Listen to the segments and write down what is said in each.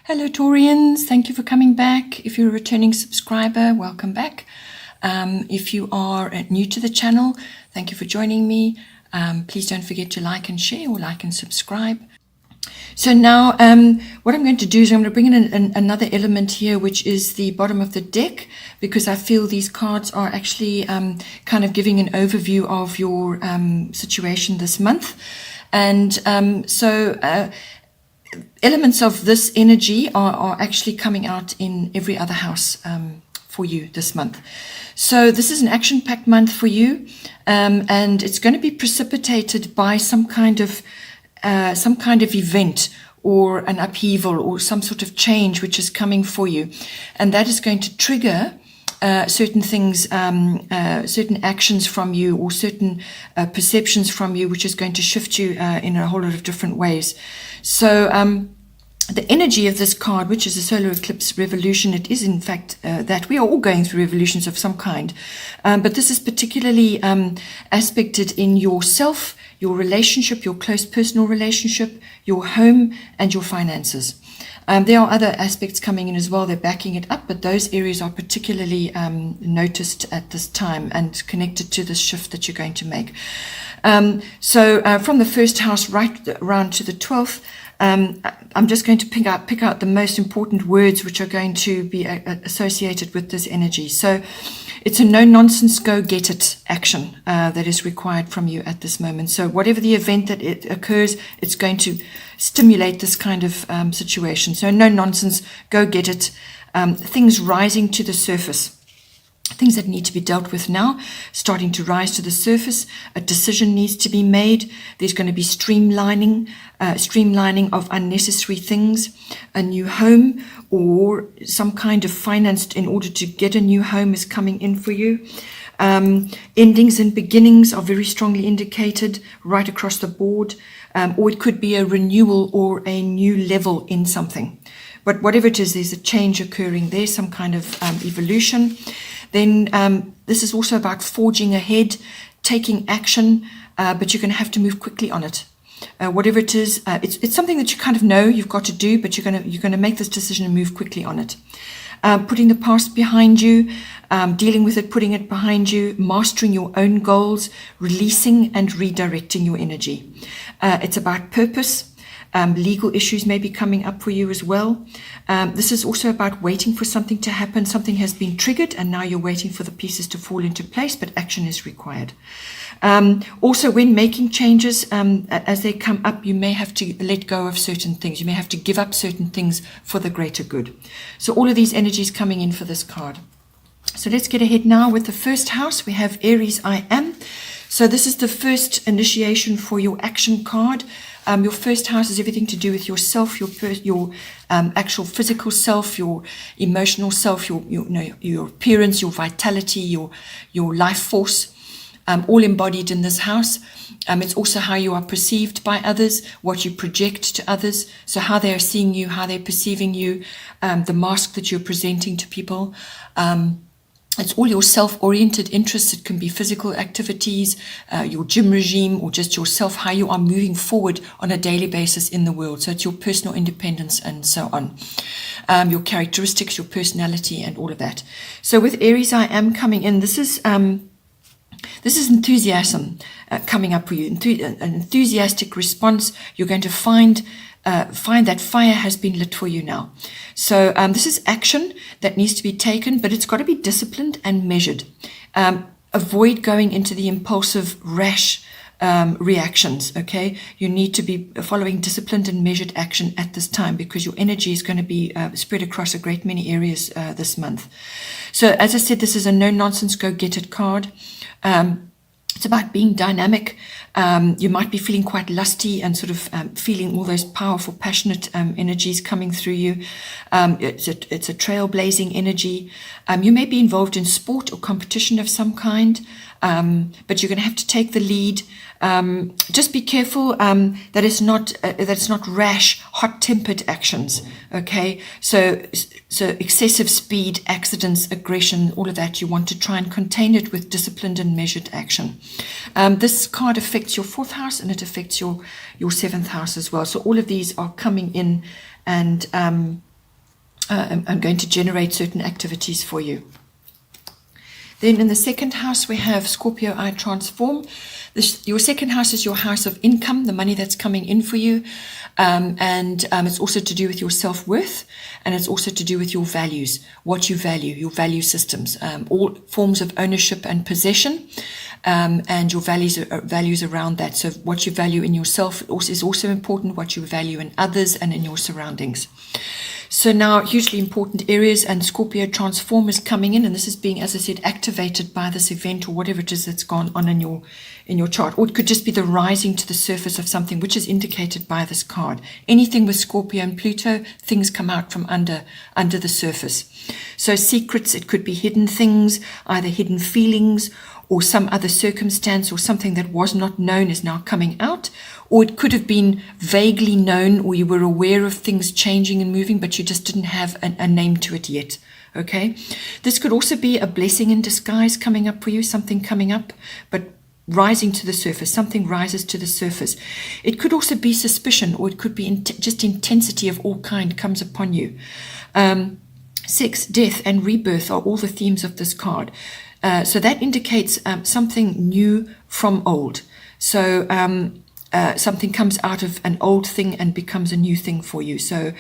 Hello Taurians, thank you for coming back. If you're a returning subscriber, welcome back. If you are new to the channel, thank you for joining me. Please don't forget to like and share, or like and subscribe. So now what I'm going to do is I'm going to bring in another element here, which is the bottom of the deck, because I feel these cards are actually kind of giving an overview of your situation this month. And elements of this energy are actually coming out in every other house for you this month. So this is an action-packed month for you, and it's going to be precipitated by some kind of event or an upheaval or some sort of change which is coming for you, and that is going to trigger certain things, certain actions from you, or certain perceptions from you, which is going to shift you in a whole lot of different ways. So the energy of this card, which is a solar eclipse revolution, it is in fact that we are all going through revolutions of some kind, but this is particularly aspected in yourself, your relationship, your close personal relationship, your home, and your finances. There are other aspects coming in as well, they're backing it up, but those areas are particularly noticed at this time and connected to this shift that you're going to make. So from the first house right around to the 12th, I'm just going to pick out the most important words which are going to be associated with this energy. So it's a no-nonsense, go-get-it action that is required from you at this moment. So whatever the event that it occurs, it's going to stimulate this kind of situation. So no-nonsense, go-get-it, things rising to the surface. Things that need to be dealt with now, starting to rise to the surface. A decision needs to be made. There's going to be streamlining of unnecessary things. A new home or some kind of finance in order to get a new home is coming in for you. Endings and beginnings are very strongly indicated right across the board. Or it could be a renewal or a new level in something. But whatever it is, there's a change occurring there, some kind of evolution. Then this is also about forging ahead, taking action, but you're going to have to move quickly on it. Whatever it is, it's something that you kind of know you've got to do, but you're going to make this decision and move quickly on it. Putting the past behind you, dealing with it, putting it behind you, mastering your own goals, releasing and redirecting your energy. It's about purpose. Legal issues may be coming up for you as well. This is also about waiting for something to happen. Something has been triggered and now you're waiting for the pieces to fall into place, but action is required. Also, when making changes, as they come up, you may have to let go of certain things. You may have to give up certain things for the greater good. So all of these energies coming in for this card. So let's get ahead now with the first house. We have Aries, I am. So this is the first initiation for your action card. Your first house is everything to do with yourself, your actual physical self, your emotional self, your appearance, your vitality, your life force, all embodied in this house. It's also how you are perceived by others, what you project to others, so how they are seeing you, how they're perceiving you, the mask that you're presenting to people. It's all your self-oriented interests. It can be physical activities, your gym regime, or just yourself, how you are moving forward on a daily basis in the world. So it's your personal independence and so on. Your characteristics, your personality, and all of that. So with Aries, I am coming in. This is enthusiasm coming up for you. An enthusiastic response. You're going to find that fire has been lit for you now. So this is action that needs to be taken, but it's got to be disciplined and measured. Avoid going into the impulsive, rash reactions, okay? You need to be following disciplined and measured action at this time, because your energy is going to be spread across a great many areas this month. So as I said, this is a no-nonsense, go-get-it card. It's about being dynamic. You might be feeling quite lusty and sort of feeling all those powerful, passionate energies coming through you. It's a trailblazing energy. You may be involved in sport or competition of some kind, but you're going to have to take the lead. Just be careful that it's not rash, hot-tempered actions. Okay, so excessive speed, accidents, aggression, all of that, you want to try and contain it with disciplined and measured action. This card affects your 4th house and it affects your 7th house as well. So all of these are coming in and I'm going to generate certain activities for you. Then in the second house, we have Scorpio, I transform. Your second house is your house of income, the money that's coming in for you. And it's also to do with your self-worth, and it's also to do with your values, what you value, your value systems, all forms of ownership and possession, and your values around that. So what you value in yourself is also important, what you value in others and in your surroundings. So now, hugely important areas, and Scorpio transform is coming in, and this is being, as I said, activated by this event or whatever it is that's gone on in your chart. Or it could just be the rising to the surface of something, which is indicated by this card. Anything with Scorpio and Pluto, things come out from under the surface. So secrets, it could be hidden things, either hidden feelings or some other circumstance or something that was not known is now coming out. Or it could have been vaguely known, or you were aware of things changing and moving, but you just didn't have a name to it yet. Okay? This could also be a blessing in disguise coming up for you, something coming up, but rising to the surface. Something rises to the surface. It could also be suspicion, or it could be just intensity of all kind comes upon you. Sex, death, and rebirth are all the themes of this card. So that indicates something new from old. So something comes out of an old thing and becomes a new thing for you. So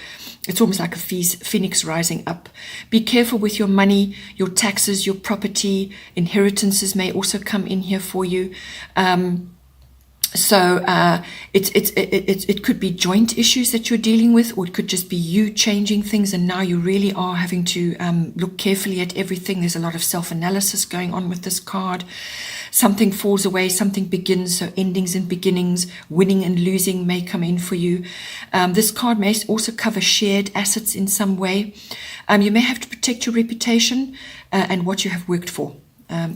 it's almost like a phoenix rising up. Be careful with your money, your taxes, your property. Inheritances may also come in here for you. So it could be joint issues that you're dealing with, or it could just be you changing things, and now you really are having to look carefully at everything. There's a lot of self-analysis going on with this card. Something falls away, something begins, so endings and beginnings, winning and losing may come in for you. This card may also cover shared assets in some way. You may have to protect your reputation and what you have worked for.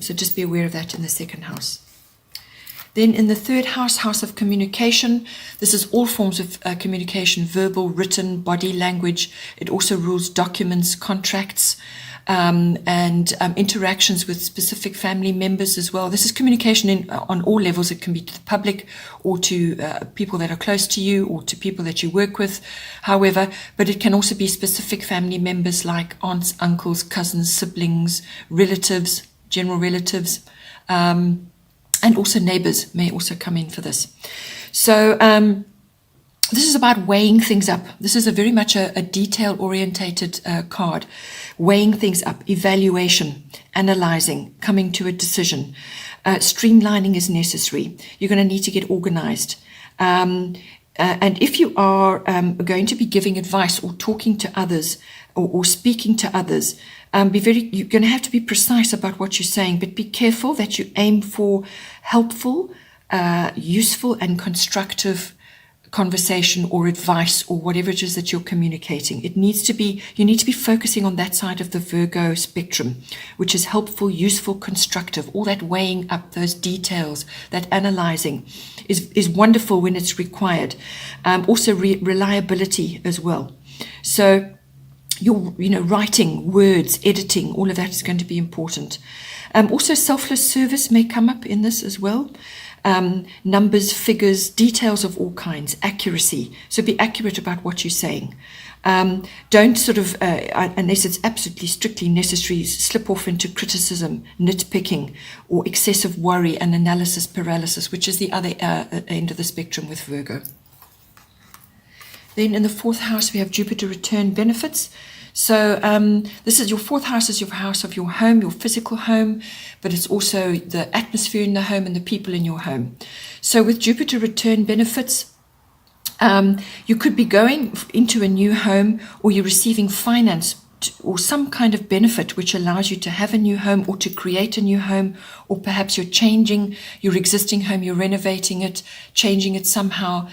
So just be aware of that in the second house. Then in the third house, house of communication, this is all forms of communication, verbal, written, body language. It also rules documents, contracts, and interactions with specific family members as well. This is communication on all levels. It can be to the public or to people that are close to you or to people that you work with, however, but it can also be specific family members like aunts, uncles, cousins, siblings, relatives, general relatives, and also neighbors may also come in for this. So this is about weighing things up. This is very much a detail-orientated card. Weighing things up, evaluation, analyzing, coming to a decision. Streamlining is necessary. You're going to need to get organized. And if you are going to be giving advice or talking to others or speaking to others, you're going to have to be precise about what you're saying, but be careful that you aim for helpful, useful, and constructive conversation or advice or whatever it is that you're communicating. You need to be focusing on that side of the Virgo spectrum, which is helpful, useful, constructive. All that weighing up, those details, that analyzing is wonderful when it's required. Also reliability as well. So your writing, words, editing, all of that is going to be important. Also selfless service may come up in this as well. Numbers, figures, details of all kinds, accuracy. So be accurate about what you're saying. Don't sort of, unless it's absolutely strictly necessary, slip off into criticism, nitpicking, or excessive worry and analysis paralysis, which is the other end of the spectrum with Virgo. Then in the fourth house, we have Jupiter return benefits. So this is your fourth house, is your house of your home, your physical home, but it's also the atmosphere in the home and the people in your home. So with Jupiter return benefits, you could be going into a new home, or you're receiving finance or some kind of benefit which allows you to have a new home or to create a new home, or perhaps you're changing your existing home, you're renovating it, changing it somehow.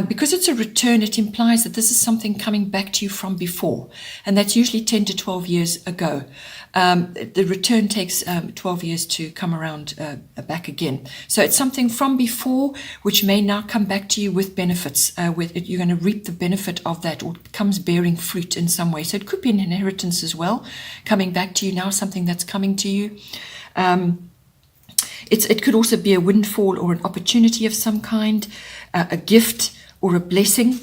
Because it's a return, it implies that this is something coming back to you from before, and that's usually 10 to 12 years ago. The return takes 12 years to come around back again. So it's something from before which may now come back to you with benefits. You're going to reap the benefit of that, or it comes bearing fruit in some way. So it could be an inheritance as well, coming back to you now, something that's coming to you. It could also be a windfall or an opportunity of some kind, a gift or a blessing.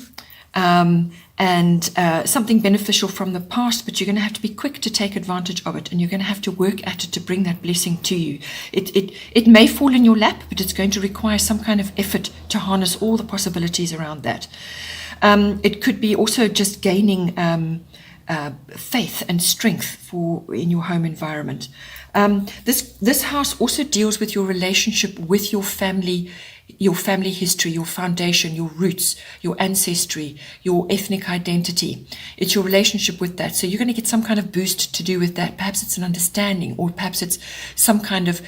and something beneficial from the past, but you're going to have to be quick to take advantage of it, and you're going to have to work at it to bring that blessing to you. It may fall in your lap, but it's going to require some kind of effort to harness all the possibilities around that. It could be also just gaining faith and strength in your home environment. This house also deals with your relationship with your family history, your foundation, your roots, your ancestry, your ethnic identity. It's your relationship with that. So you're going to get some kind of boost to do with that. Perhaps it's an understanding, or perhaps it's some kind of,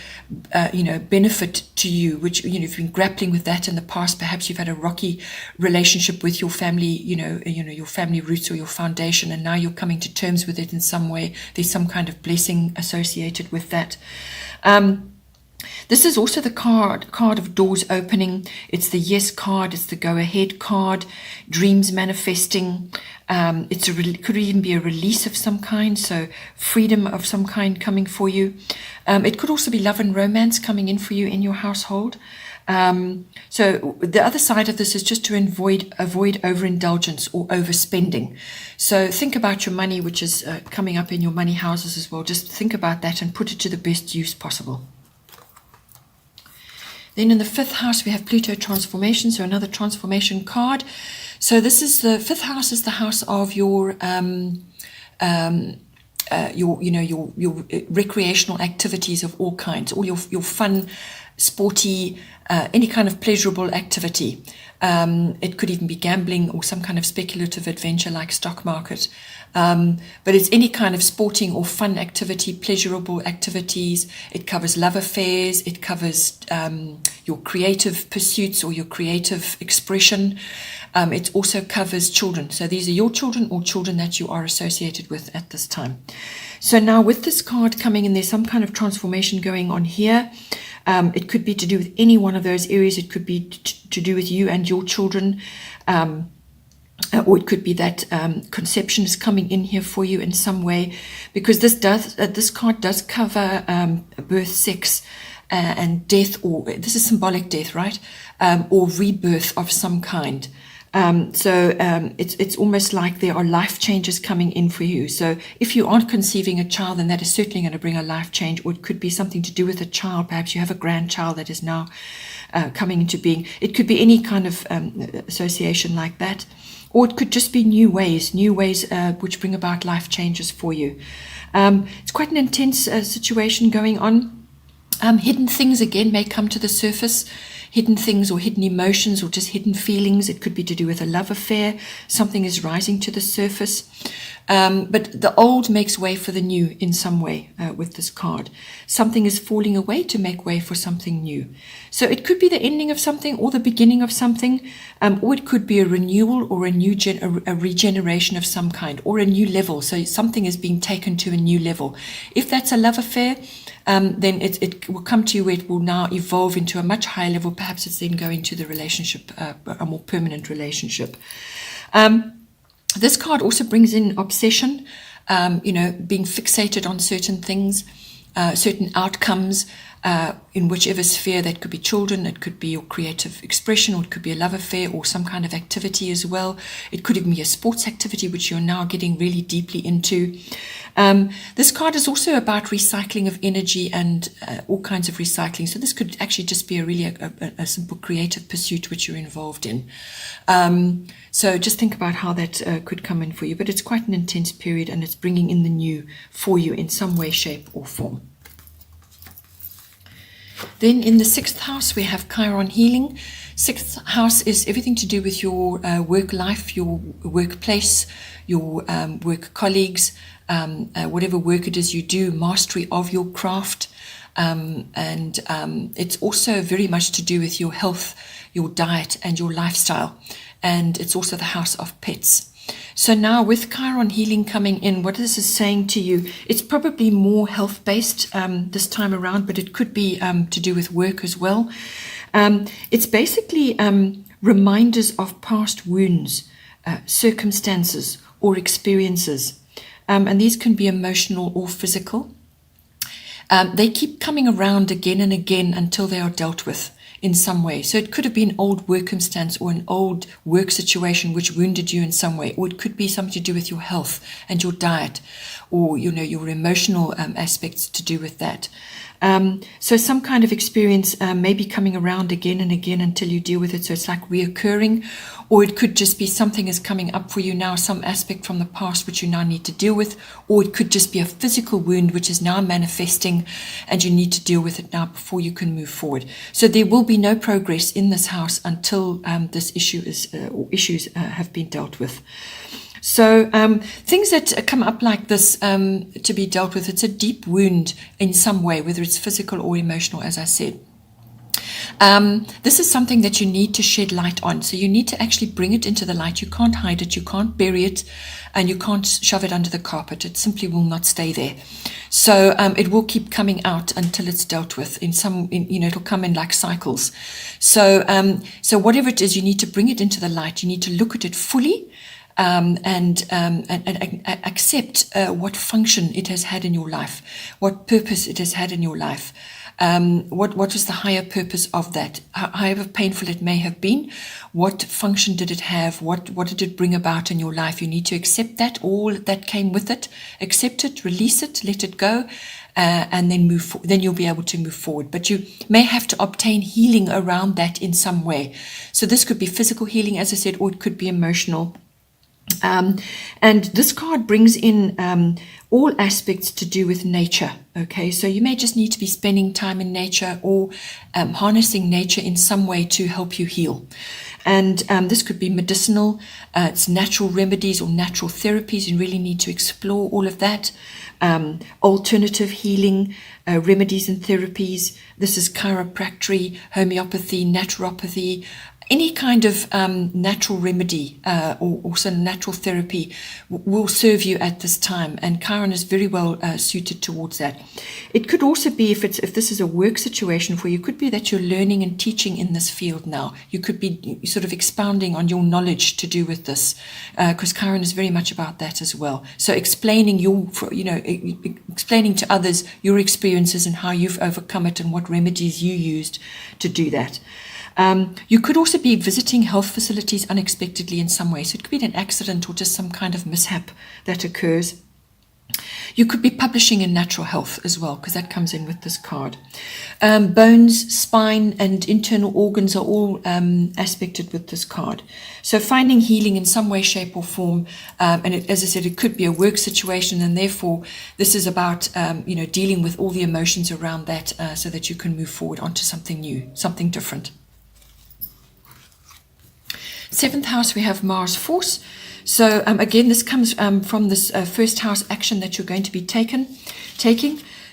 benefit to you, which, if you've been grappling with that in the past, perhaps you've had a rocky relationship with your family, your family roots or your foundation, and now you're coming to terms with it in some way. There's some kind of blessing associated with that. This is also the card of doors opening. It's the yes card. It's the go ahead card. Dreams manifesting. It could even be a release of some kind. So freedom of some kind coming for you. It could also be love and romance coming in for you in your household. So the other side of this is just to avoid overindulgence or overspending. So think about your money, which is coming up in your money houses as well. Just think about that and put it to the best use possible. Then in the 5th house, we have Pluto transformation, so another transformation card. So this is the 5th house is the house of your recreational activities of all kinds, all your fun, sporty, any kind of pleasurable activity. It could even be gambling or some kind of speculative adventure like stock market. But it's any kind of sporting or fun activity, pleasurable activities. It covers love affairs. It covers your creative pursuits or your creative expression. It also covers children. So these are your children or children that you are associated with at this time. So now with this card coming in, there's some kind of transformation going on here. It could be to do with any one of those areas. It could be to do with you and your children. Or it could be that conception is coming in here for you in some way, because this card does cover birth, sex, and death, or this is symbolic death, right? Or rebirth of some kind. So it's almost like there are life changes coming in for you. So if you aren't conceiving a child, then that is certainly going to bring a life change, or it could be something to do with a child. Perhaps you have a grandchild that is now coming into being. It could be any kind of association like that. Or it could just be new ways which bring about life changes for you. It's quite an intense situation going on. Hidden things again may come to the surface. Hidden things or hidden emotions or just hidden feelings. It could be to do with a love affair. Something is rising to the surface. But the old makes way for the new in some way with this card. Something is falling away to make way for something new. So it could be the ending of something or the beginning of something, or it could be a renewal or a regeneration of some kind, or a new level. So something is being taken to a new level. If that's a love affair, then it will come to you where it will now evolve into a much higher level. Perhaps it's then going to the relationship, a more permanent relationship. This card also brings in obsession, being fixated on certain things, certain outcomes, in whichever sphere. That could be children, it could be your creative expression, or it could be a love affair or some kind of activity as well. It could even be a sports activity, which you're now getting really deeply into. This card is also about recycling of energy and all kinds of recycling. So this could actually just be a simple creative pursuit which you're involved in. So just think about how that could come in for you. But it's quite an intense period, and it's bringing in the new for you in some way, shape or form. Then in the 6th house, we have Chiron healing. 6th house is everything to do with your work life, your workplace, your work colleagues, whatever work it is you do, mastery of your craft. And it's also very much to do with your health, your diet and your lifestyle. And it's also the house of pets. So now with Chiron healing coming in, what this is saying to you, it's probably more health-based this time around, but it could be to do with work as well. It's basically reminders of past wounds, circumstances or experiences. And these can be emotional or physical. They keep coming around again and again until they are dealt with. in some way. So it could have been old work circumstance or an old work situation which wounded you in some way, or it could be something to do with your health and your diet, or your emotional aspects to do with that. So some kind of experience may be coming around again and again until you deal with it. So it's like reoccurring, or it could just be something is coming up for you now, some aspect from the past which you now need to deal with, or it could just be a physical wound which is now manifesting and you need to deal with it now before you can move forward. So there will be no progress in this house until this issue is or issues have been dealt with. So things that come up like this to be dealt with, it's a deep wound in some way, whether it's physical or emotional, as I said. This is something that you need to shed light on. So you need to actually bring it into the light. You can't hide it, you can't bury it, and you can't shove it under the carpet. It simply will not stay there. So it will keep coming out until it's dealt with. It'll come in like cycles. So whatever it is, you need to bring it into the light. You need to look at it fully. And accept what function it has had in your life, what purpose it has had in your life, what was the higher purpose of that, however painful it may have been, what function did it have, what did it bring about in your life. You need to accept that, all that came with it, accept it, release it, let it go, and then then you'll be able to move forward. But you may have to obtain healing around that in some way. So this could be physical healing, as I said, or it could be emotional. And this card brings in all aspects to do with nature. Okay, so you may just need to be spending time in nature or harnessing nature in some way to help you heal. And this could be medicinal, it's natural remedies or natural therapies. You really need to explore all of that. Alternative healing, remedies and therapies. This is chiropractic, homeopathy, naturopathy, any kind of natural remedy or also natural therapy will serve you at this time, and Chiron is very well suited towards that. It could also be, if this is a work situation for you, it could be that you're learning and teaching in this field now. You could be sort of expounding on your knowledge to do with this, because Chiron is very much about that as well. So explaining explaining to others your experiences and how you've overcome it and what remedies you used to do that. You could also be visiting health facilities unexpectedly in some way. So it could be an accident or just some kind of mishap that occurs. You could be publishing in natural health as well, because that comes in with this card. Bones, spine, and internal organs are all aspected with this card. So finding healing in some way, shape, or form. As I said, it could be a work situation, and therefore this is about dealing with all the emotions around that, so that you can move forward onto something new, something different. 7th house, we have Mars Force. So again, this comes from this first house action that you're going to be taking.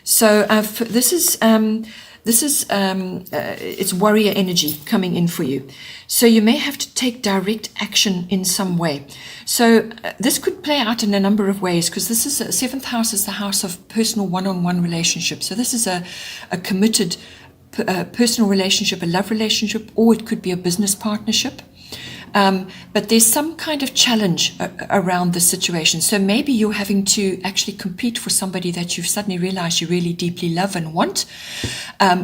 So this is it's warrior energy coming in for you. So you may have to take direct action in some way. So this could play out in a number of ways, because this is 7th house is the house of personal one-on-one relationships. So this is a committed personal relationship, a love relationship, or it could be a business partnership. But there's some kind of challenge around the situation. So maybe you're having to actually compete for somebody that you've suddenly realized you really deeply love and want,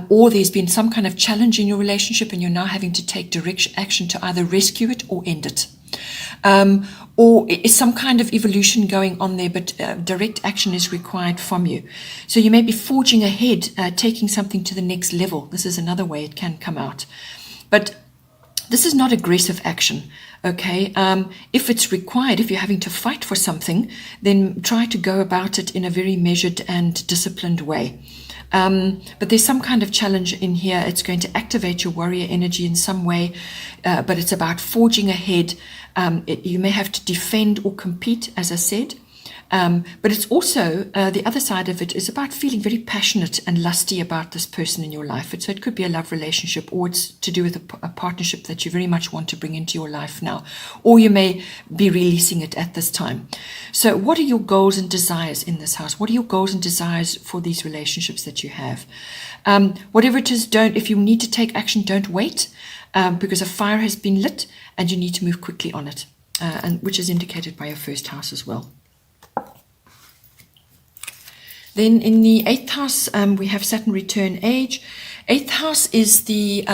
or there's been some kind of challenge in your relationship and you're now having to take direct action to either rescue it or end it. Or is some kind of evolution going on there, but direct action is required from you. So you may be forging ahead, taking something to the next level. This is another way it can come out. But this is not aggressive action, okay? If it's required, if you're having to fight for something, then try to go about it in a very measured and disciplined way. But there's some kind of challenge in here. It's going to activate your warrior energy in some way, but it's about forging ahead. You may have to defend or compete, as I said. But it's also, the other side of it is about feeling very passionate and lusty about this person in your life. So it could be a love relationship, or it's to do with a partnership that you very much want to bring into your life now. Or you may be releasing it at this time. So what are your goals and desires in this house? What are your goals and desires for these relationships that you have? Whatever it is, if you need to take action, don't wait, because a fire has been lit and you need to move quickly on it, and which is indicated by your first house as well. Then in the 8th house, we have Saturn return age, Eighth house is the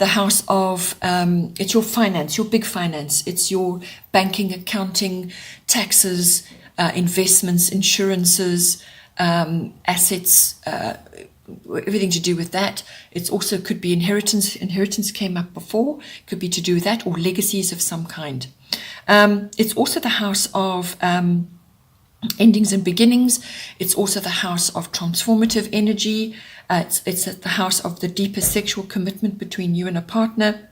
house of, it's your finance, your big finance. It's your banking, accounting, taxes, investments, insurances, assets, everything to do with that. It's also could be inheritance. Inheritance came up before. Could be to do with that, or legacies of some kind. It's also the house of endings and beginnings. It's also the house of transformative energy. It's the house of the deeper sexual commitment between you and a partner,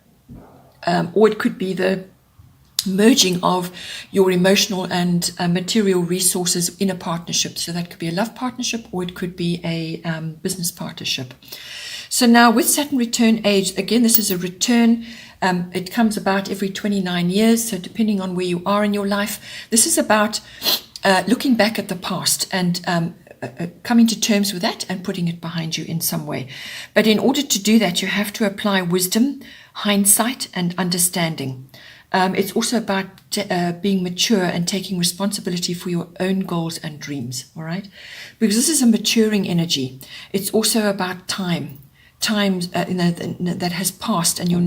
or it could be the merging of your emotional and material resources in a partnership. So that could be a love partnership, or it could be a business partnership. So now with Saturn return age, again, this is a return. It comes about every 29 years. So depending on where you are in your life, this is about looking back at the past and coming to terms with that and putting it behind you in some way. But in order to do that, you have to apply wisdom, hindsight, and understanding. It's also about being mature and taking responsibility for your own goals and dreams, all right? Because this is a maturing energy. It's also about time that has passed, and you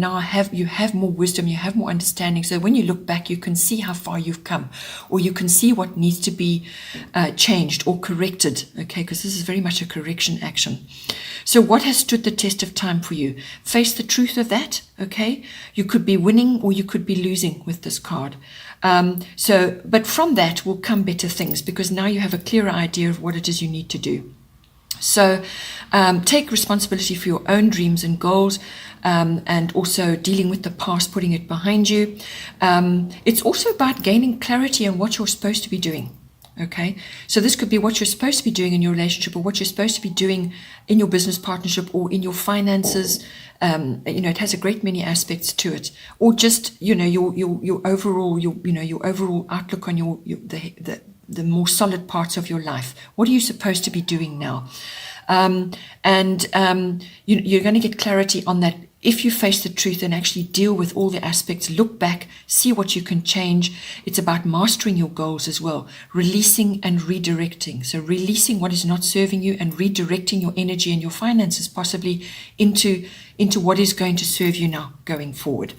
have more wisdom, you have more understanding. So when you look back, you can see how far you've come, or you can see what needs to be changed or corrected, okay? Because this is very much a correction action. So what has stood the test of time for you? Face the truth of that, okay? You could be winning or you could be losing with this card. But from that will come better things, because now you have a clearer idea of what it is you need to do. So take responsibility for your own dreams and goals, and also dealing with the past, putting it behind you. It's also about gaining clarity on what you're supposed to be doing. Okay, so this could be what you're supposed to be doing in your relationship, or what you're supposed to be doing in your business partnership, or in your finances. It has a great many aspects to it, or just your overall outlook on the more solid parts of your life. What are you supposed to be doing now? You're going to get clarity on that if you face the truth and actually deal with all the aspects, look back, see what you can change. It's about mastering your goals as well, releasing and redirecting. So releasing what is not serving you and redirecting your energy and your finances possibly into what is going to serve you now going forward.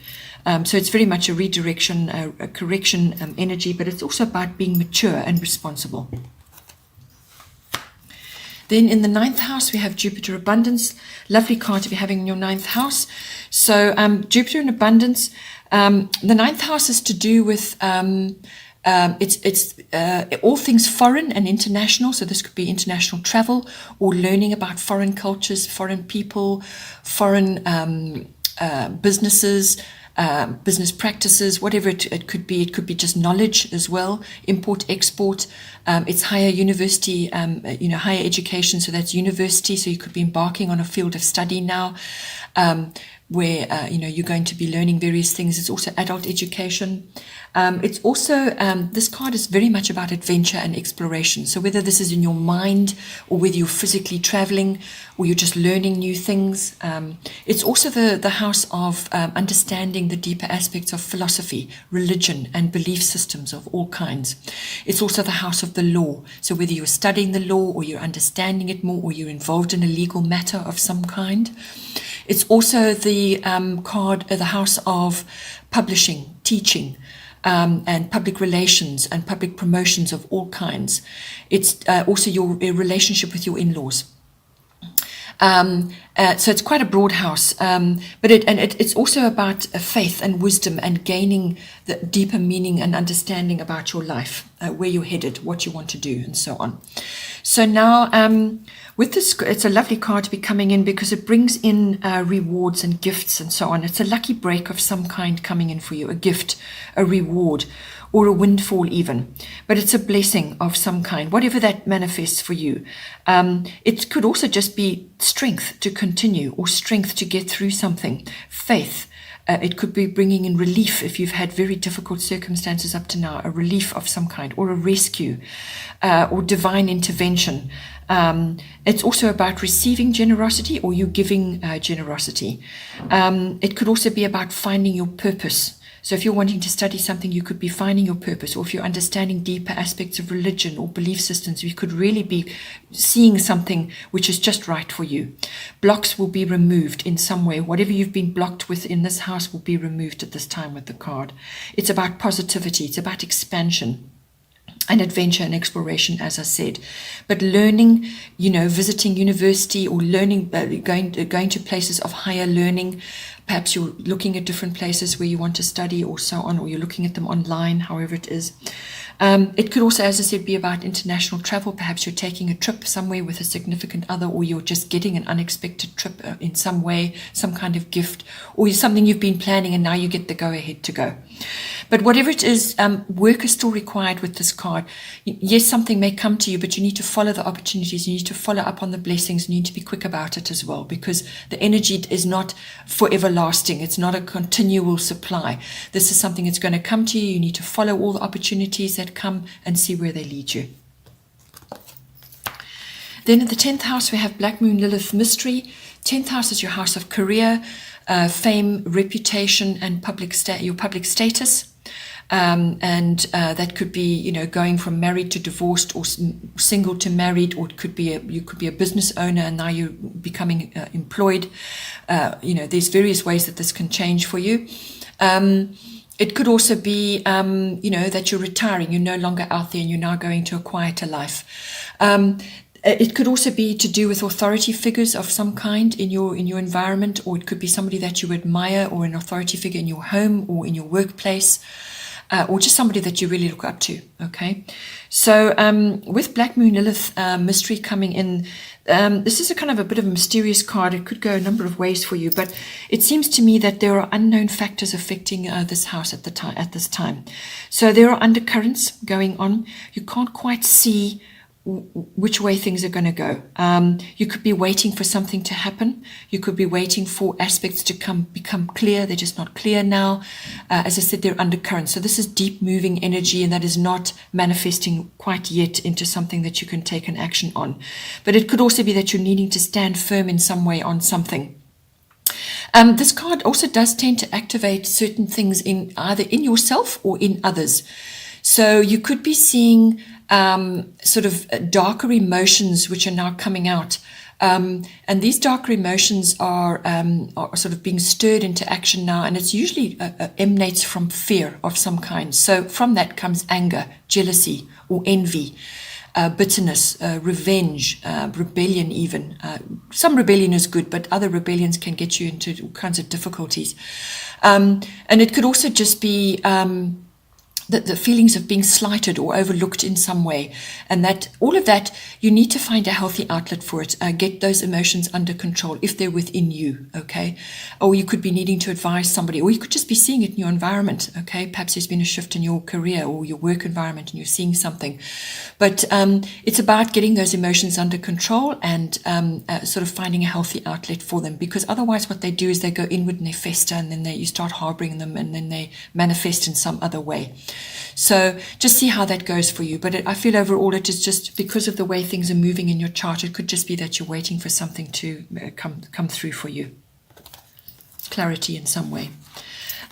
So it's very much a redirection, a correction energy, but it's also about being mature and responsible. Then in the ninth house, we have Jupiter Abundance. Lovely card to be having in your ninth house. So Jupiter in Abundance, the ninth house is to do with it's all things foreign and international. So this could be international travel, or learning about foreign cultures, foreign people, foreign businesses, business practices, whatever it could be. It could be just knowledge as well, import, export. It's higher university, higher education. So that's university. So you could be embarking on a field of study now, where you're going to be learning various things. It's also adult education. It's also, this card is very much about adventure and exploration. So whether this is in your mind, or whether you're physically traveling, or you're just learning new things. It's also the house of understanding the deeper aspects of philosophy, religion, and belief systems of all kinds. It's also the house of the law. So whether you're studying the law, or you're understanding it more, or you're involved in a legal matter of some kind. It's also the the house of publishing, teaching, and public relations and public promotions of all kinds. It's also your relationship with your in-laws. So it's quite a broad house, but it's also about faith and wisdom and gaining the deeper meaning and understanding about your life, where you're headed, what you want to do, and so on. So now, with this, it's a lovely card to be coming in because it brings in rewards and gifts and so on. It's a lucky break of some kind coming in for you, a gift, a reward, or a windfall even. But it's a blessing of some kind, whatever that manifests for you. It could also just be strength to continue, or strength to get through something, faith. It could be bringing in relief if you've had very difficult circumstances up to now, a relief of some kind, or a rescue, or divine intervention. It's also about receiving generosity, or you giving generosity. It could also be about finding your purpose. So if you're wanting to study something, you could be finding your purpose, or if you're understanding deeper aspects of religion or belief systems, you could really be seeing something which is just right for you. Blocks will be removed in some way. Whatever you've been blocked with in this house will be removed at this time with the card. It's about positivity. It's about expansion and adventure and exploration, as I said. But learning, visiting university, or learning, going to places of higher learning. Perhaps you're looking at different places where you want to study or so on, or you're looking at them online, however it is. It could also, as I said, be about international travel. Perhaps you're taking a trip somewhere with a significant other, or you're just getting an unexpected trip in some way, some kind of gift, or something you've been planning and now you get the go-ahead to go. But whatever it is, work is still required with this card. Yes, something may come to you, but you need to follow the opportunities. You need to follow up on the blessings. You need to be quick about it as well, because the energy is not forever lasting. It's not a continual supply. This is something that's going to come to you. You need to follow all the opportunities that come and see where they lead you. Then in the 10th house, we have Black Moon Lilith Mystery. 10th house is your house of career, fame, reputation, and your public status. That could be, going from married to divorced, or single to married, or you could be a business owner and now you're becoming employed. There's various ways that this can change for you. It could also be, that you're retiring, you're no longer out there and you're now going to a quieter life. It could also be to do with authority figures of some kind in your environment, or it could be somebody that you admire, or an authority figure in your home or in your workplace. Or just somebody that you really look up to, okay? So with Black Moon Lilith Mystery coming in, this is a kind of a bit of a mysterious card. It could go a number of ways for you, but it seems to me that there are unknown factors affecting this house at this time. So there are undercurrents going on. You can't quite see which way things are going to go. You could be waiting for something to happen. You could be waiting for aspects to become clear. They're just not clear now. As I said, they're undercurrents. So this is deep moving energy, and that is not manifesting quite yet into something that you can take an action on. But it could also be that you're needing to stand firm in some way on something. This card also does tend to activate certain things either in yourself or in others. So you could be seeing sort of darker emotions which are now coming out. And these darker emotions are sort of being stirred into action now, and it's usually emanates from fear of some kind. So from that comes anger, jealousy, or envy, bitterness, revenge, rebellion even. Some rebellion is good, but other rebellions can get you into all kinds of difficulties. And it could also just be the feelings of being slighted or overlooked in some way, and that all of that, you need to find a healthy outlet for it. Get those emotions under control if they're within you, okay? Or you could be needing to advise somebody, or you could just be seeing it in your environment, okay? Perhaps there's been a shift in your career or your work environment and you're seeing something. But it's about getting those emotions under control and sort of finding a healthy outlet for them, because otherwise what they do is they go inward and they fester, and then you start harboring them, and then they manifest in some other way. So just see how that goes for you. But I feel overall it is just because of the way things are moving in your chart. It could just be that you're waiting for something to come through for you. Clarity in some way.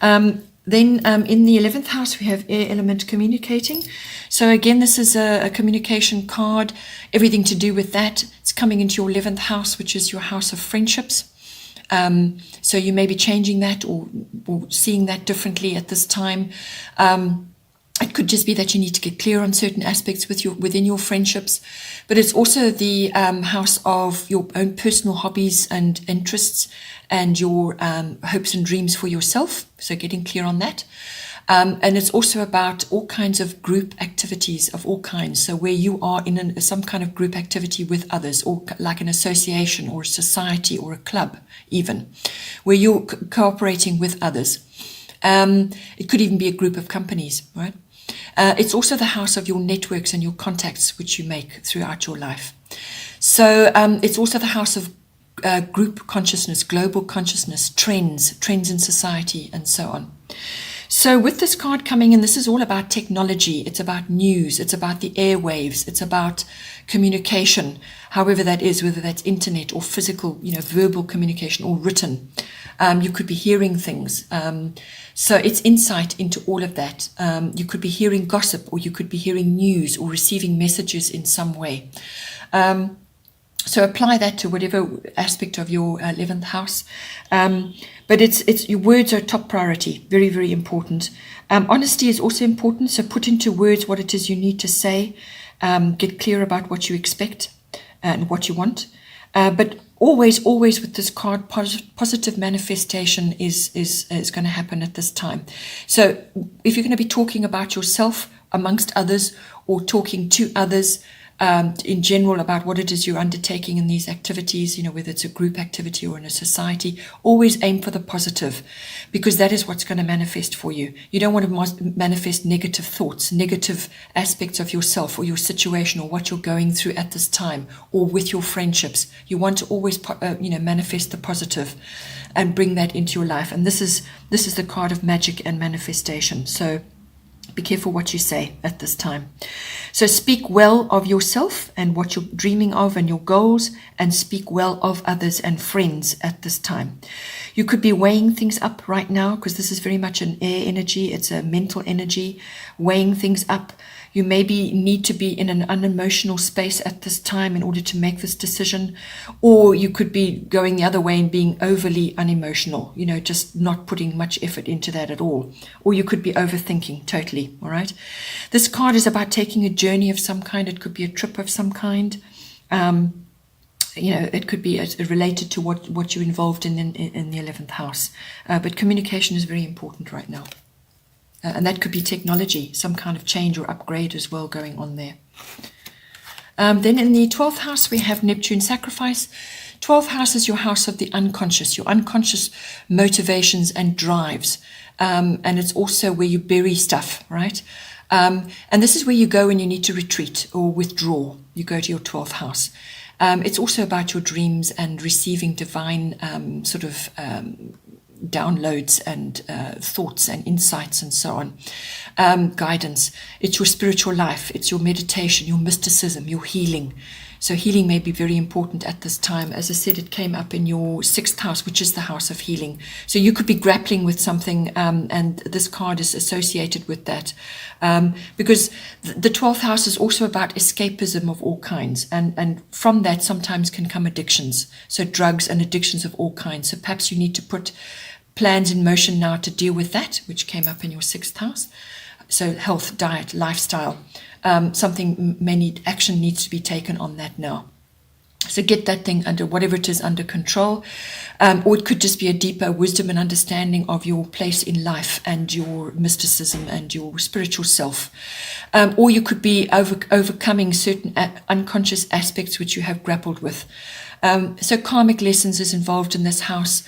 Then in the 11th house, we have air element communicating. So again, this is a communication card, everything to do with that. It's coming into your 11th house, which is your house of friendships. So you may be changing that or seeing that differently at this time. It could just be that you need to get clear on certain aspects within your friendships, but it's also the house of your own personal hobbies and interests and your hopes and dreams for yourself. So getting clear on that. And it's also about all kinds of group activities of all kinds. So where you are in some kind of group activity with others, or like an association or a society or a club even, where you're cooperating with others. It could even be a group of companies, right? It's also the house of your networks and your contacts which you make throughout your life. So it's also the house of group consciousness, global consciousness, trends in society, and so on. So with this card coming in, this is all about technology. It's about news. It's about the airwaves. It's about communication, however that is, whether that's internet or physical, verbal communication or written. You could be hearing things. So it's insight into all of that. You could be hearing gossip, or you could be hearing news or receiving messages in some way. So apply that to whatever aspect of your 11th house. But it's your words are top priority, very, very important. Honesty is also important. So put into words what it is you need to say. Get clear about what you expect and what you want. But always with this card, positive manifestation is going to happen at this time. So if you're going to be talking about yourself amongst others, or talking to others in general about what it is you're undertaking in these activities, whether it's a group activity or in a society, always aim for the positive, because that is what's going to manifest for you. You don't want to manifest negative thoughts, negative aspects of yourself or your situation or what you're going through at this time, or with your friendships. You want to always, manifest the positive and bring that into your life. And this is the card of magic and manifestation. So be careful what you say at this time. So speak well of yourself and what you're dreaming of and your goals, and speak well of others and friends at this time. You could be weighing things up right now, because this is very much an air energy. It's a mental energy, weighing things up. You maybe need to be in an unemotional space at this time in order to make this decision. Or you could be going the other way and being overly unemotional, just not putting much effort into that at all. Or you could be overthinking totally, all right? This card is about taking a journey of some kind. It could be a trip of some kind. It could be related to what you're involved in the 11th house. But communication is very important right now. And that could be technology, some kind of change or upgrade as well going on there. Then in the 12th house, we have Neptune sacrifice. 12th house is your house of the unconscious, your unconscious motivations and drives. And it's also where you bury stuff, right? And this is where you go when you need to retreat or withdraw. You go to your 12th house. It's also about your dreams and receiving divine downloads and thoughts and insights and so on, guidance. It's your spiritual life, it's your meditation, your mysticism, your healing. So healing may be very important at this time. As I said, it came up in your 6th house, which is the house of healing. So you could be grappling with something, and this card is associated with that, because the 12th house is also about escapism of all kinds, and from that sometimes can come addictions, so drugs and addictions of all kinds. So perhaps you need to put plans in motion now to deal with that, which came up in your 6th house. So health, diet, lifestyle, action needs to be taken on that now. So get that thing under, whatever it is, under control. Or it could just be a deeper wisdom and understanding of your place in life and your mysticism and your spiritual self. Or you could be overcoming certain unconscious aspects which you have grappled with. So karmic lessons is involved in this house.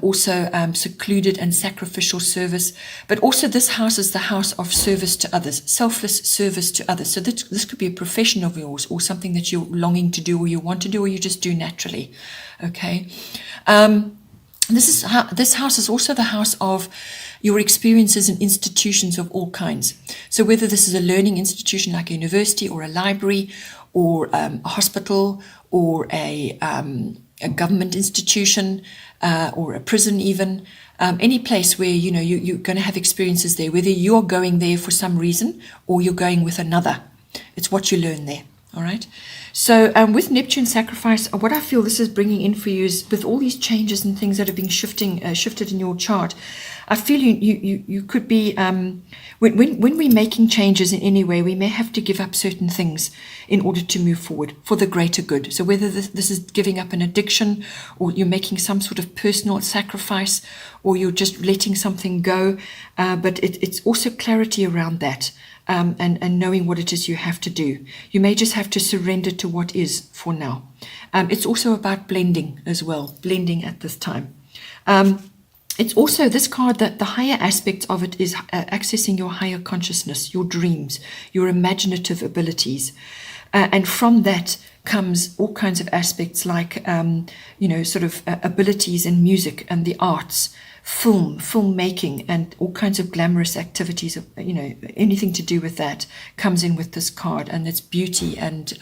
Also secluded and sacrificial service. But also this house is the house of service to others, selfless service to others. So this could be a profession of yours, or something that you're longing to do, or you want to do, or you just do naturally. Okay. This house is also the house of your experiences in institutions of all kinds. So whether this is a learning institution like a university or a library or a hospital or a government institution or a prison even, any place where you're going to have experiences there, whether you're going there for some reason or you're going with another. It's what you learn there. All right. So with Neptune sacrifice, what I feel this is bringing in for you is, with all these changes and things that have been shifted in your chart, I feel you could be, when we're making changes in any way, we may have to give up certain things in order to move forward for the greater good. So whether this is giving up an addiction, or you're making some sort of personal sacrifice, or you're just letting something go, but it's also clarity around that. And knowing what it is you have to do. You may just have to surrender to what is for now. It's also about blending as well, blending at this time. It's also this card that the higher aspect of it is accessing your higher consciousness, your dreams, your imaginative abilities. And from that comes all kinds of aspects like, abilities in music and the arts, filmmaking, and all kinds of glamorous activities of, anything to do with that comes in with this card, and it's beauty and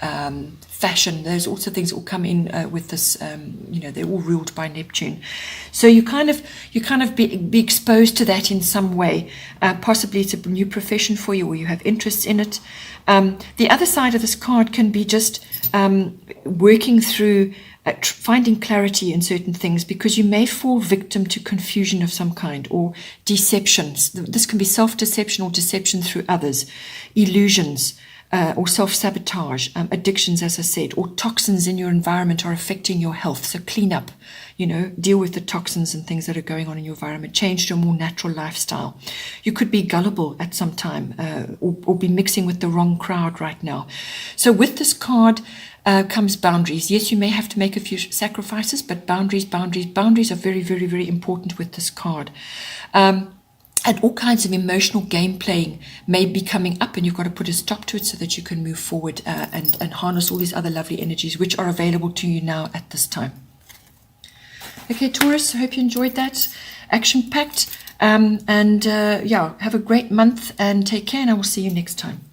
fashion. Those also things will come in with this. They're all ruled by Neptune, so you kind of be exposed to that in some way. Possibly it's a new profession for you, or you have interests in it. The other side of this card can be just working through finding clarity in certain things, because you may fall victim to confusion of some kind, or deceptions. This can be self-deception or deception through others, illusions, or self-sabotage, addictions, as I said, or toxins in your environment are affecting your health. So clean up, deal with the toxins and things that are going on in your environment. Change to a more natural lifestyle. You could be gullible at some time, or be mixing with the wrong crowd right now. So with this card comes boundaries. Yes, you may have to make a few sacrifices, but boundaries are very, very, very important with this card. And all kinds of emotional game playing may be coming up, and you've got to put a stop to it so that you can move forward and harness all these other lovely energies which are available to you now at this time. Okay, Taurus, I hope you enjoyed that. Action-packed. Have a great month and take care, and I will see you next time.